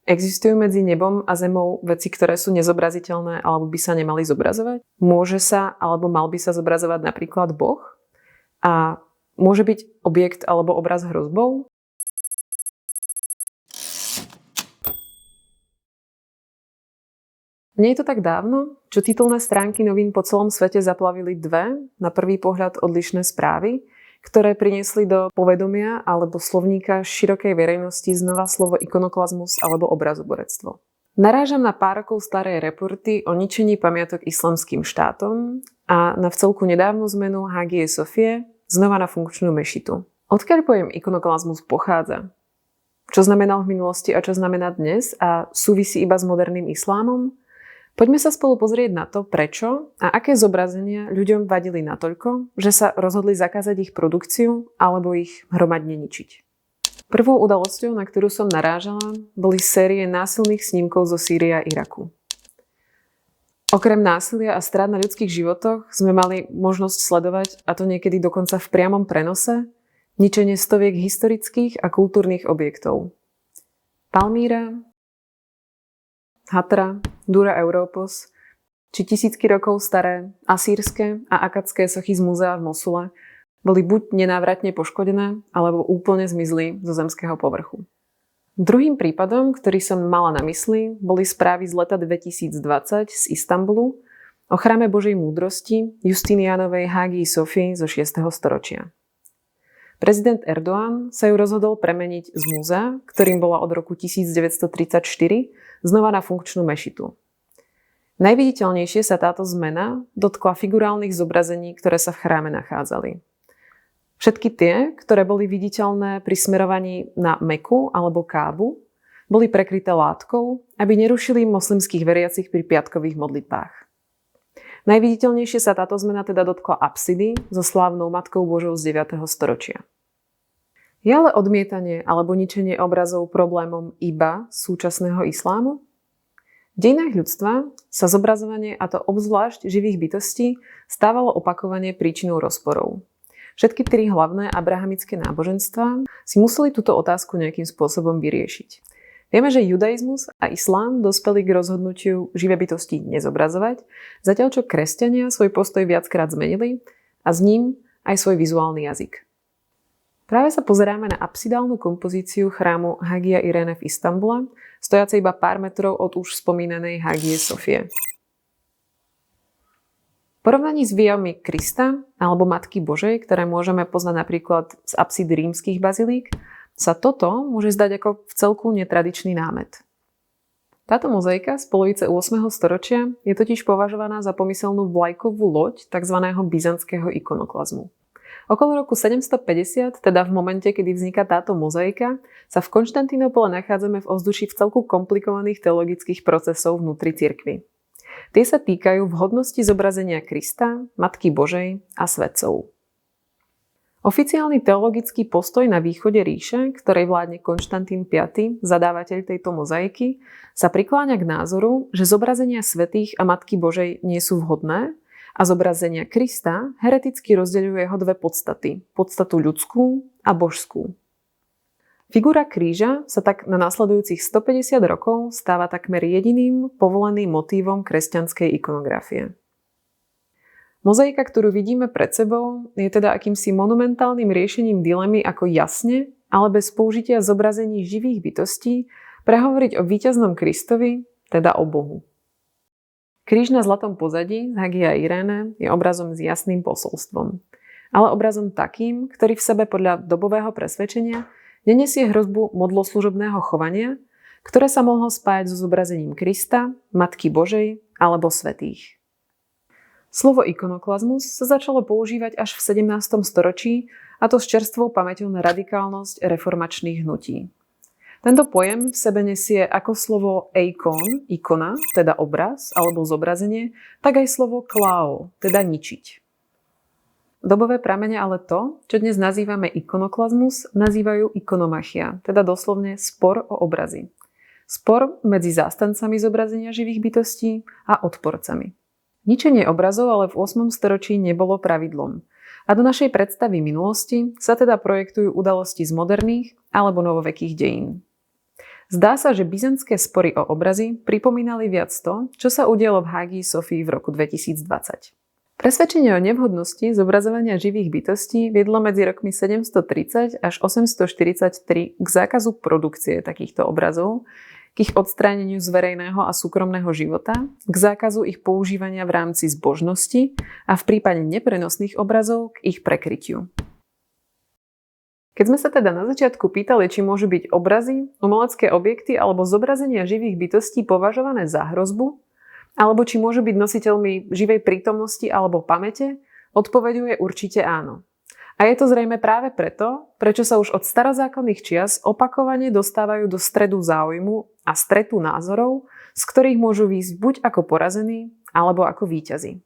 Existujú medzi nebom a zemou veci, ktoré sú nezobraziteľné alebo by sa nemali zobrazovať? Môže sa alebo mal by sa zobrazovať napríklad Boh? A môže byť objekt alebo obraz hrozbou? Nie je to tak dávno, čo titulné stránky novín po celom svete zaplavili dve, na prvý pohľad odlišné správy, ktoré priniesli do povedomia alebo slovníka širokej verejnosti znova slovo ikonoklazmus alebo obrazoborectvo. Narážam na pár rokov staré reporty o ničení pamiatok islamským štátom a na vcelku nedávnu zmenu Hagie Sofie znova na funkčnú mešitu. Odkiaľ pojem ikonoklazmus pochádza? Čo znamenal v minulosti a čo znamená dnes a súvisí iba s moderným islámom? Poďme sa spolu pozrieť na to, prečo a aké zobrazenia ľuďom vadili natoľko, že sa rozhodli zakázať ich produkciu alebo ich hromadne ničiť. Prvou udalosťou, na ktorú som narážala, boli série násilných snímkov zo Sýrie a Iraku. Okrem násilia a strát na ľudských životoch sme mali možnosť sledovať, a to niekedy dokonca v priamom prenose, ničenie stoviek historických a kultúrnych objektov. Palmíra, Hatra, Dura Europos, či tisícky rokov staré asýrske a akadské sochy z múzea v Mosule boli buď nenávratne poškodené, alebo úplne zmizli zo zemského povrchu. Druhým prípadom, ktorý som mala na mysli, boli správy z leta 2020 z Istanbulu o chráme Božej múdrosti Justinianovej Hagii Sofii zo 6. storočia. Prezident Erdoğan sa ju rozhodol premeniť z múzea, ktorým bola od roku 1934, znova na funkčnú mešitu. Najviditeľnejšie sa táto zmena dotkla figurálnych zobrazení, ktoré sa v chráme nachádzali. Všetky tie, ktoré boli viditeľné pri smerovaní na Meku alebo Kábu, boli prekryté látkou, aby nerušili moslimských veriacich pri piatkových modlitbách. Najviditeľnejšie sa táto zmena teda dotkla apsidy so slávnou Matkou Božou z 9. storočia. Je ale odmietanie alebo ničenie obrazov problémom iba súčasného islámu? V dejinách ľudstva sa zobrazovanie, a to obzvlášť živých bytostí, stávalo opakovane príčinou rozporov. Všetky tri hlavné abrahamické náboženstvá si museli túto otázku nejakým spôsobom vyriešiť. Vieme, že judaizmus a islám dospeli k rozhodnutiu živé bytosti nezobrazovať, zatiaľ čo kresťania svoj postoj viackrát zmenili a s ním aj svoj vizuálny jazyk. Práve sa pozeráme na apsidálnu kompozíciu chrámu Hagia Irene v Istanbule, stojacej iba pár metrov od už spomínanej Hagie Sofie. V porovnaní s výjavmi Krista alebo Matky Božej, ktoré môžeme poznať napríklad z apsid rímskych bazilík, sa toto môže zdať ako vcelku netradičný námet. Táto mozaika z polovice 8. storočia je totiž považovaná za pomyselnú vlajkovú loď tzv. Byzantského ikonoklazmu. Okolo roku 750, teda v momente, kedy vzniká táto mozaika, sa v Konštantínopole nachádzame v ovzduší vcelku komplikovaných teologických procesov vnútri cirkvi. Tie sa týkajú vhodnosti zobrazenia Krista, Matky Božej a svätcov. Oficiálny teologický postoj na východe ríše, ktorej vládne Konštantín V, zadávateľ tejto mozaiky, sa prikláňa k názoru, že zobrazenia svätých a Matky Božej nie sú vhodné a zobrazenia Krista hereticky rozdeľuje jeho dve podstaty, podstatu ľudskú a božskú. Figura kríža sa tak na nasledujúcich 150 rokov stáva takmer jediným povoleným motívom kresťanskej ikonografie. Mozaika, ktorú vidíme pred sebou, je teda akýmsi monumentálnym riešením dilemy, ako jasne, ale bez použitia zobrazení živých bytostí, prehovoriť o víťaznom Kristovi, teda o Bohu. Kríž na zlatom pozadí z Hagia Irene je obrazom s jasným posolstvom, ale obrazom takým, ktorý v sebe podľa dobového presvedčenia nenesie hrozbu modloslužobného chovania, ktoré sa mohlo spájať so zobrazením Krista, Matky Božej alebo svätých. Slovo ikonoklazmus sa začalo používať až v 17. storočí, a to s čerstvou pamäťou na radikálnosť reformačných hnutí. Tento pojem v sebe nesie ako slovo eikon, ikona, teda obraz alebo zobrazenie, tak aj slovo klao, teda ničiť. Dobové pramene ale to, čo dnes nazývame ikonoklazmus, nazývajú ikonomachia, teda doslovne spor o obrazy. Spor medzi zástancami zobrazenia živých bytostí a odporcami. Ničenie obrazov ale v 8. storočí nebolo pravidlom. A do našej predstavy minulosti sa teda projektujú udalosti z moderných alebo novovekých dejín. Zdá sa, že byzantské spory o obrazy pripomínali viac to, čo sa udialo v Hagii Sofii v roku 2020. Presvedčenie o nevhodnosti zobrazovania živých bytostí viedlo medzi rokmi 730 až 843 k zákazu produkcie takýchto obrazov, k ich odstráneniu z verejného a súkromného života, k zákazu ich používania v rámci zbožnosti a v prípade neprenosných obrazov k ich prekrytiu. Keď sme sa teda na začiatku pýtali, či môžu byť obrazy, umelecké objekty alebo zobrazenia živých bytostí považované za hrozbu, alebo či môžu byť nositeľmi živej prítomnosti alebo pamäte, odpoveďou je určite áno. A je to zrejme práve preto, prečo sa už od starozákonných čias opakovane dostávajú do stredu záujmu a stretu názorov, z ktorých môžu výjsť buď ako porazení, alebo ako víťazi.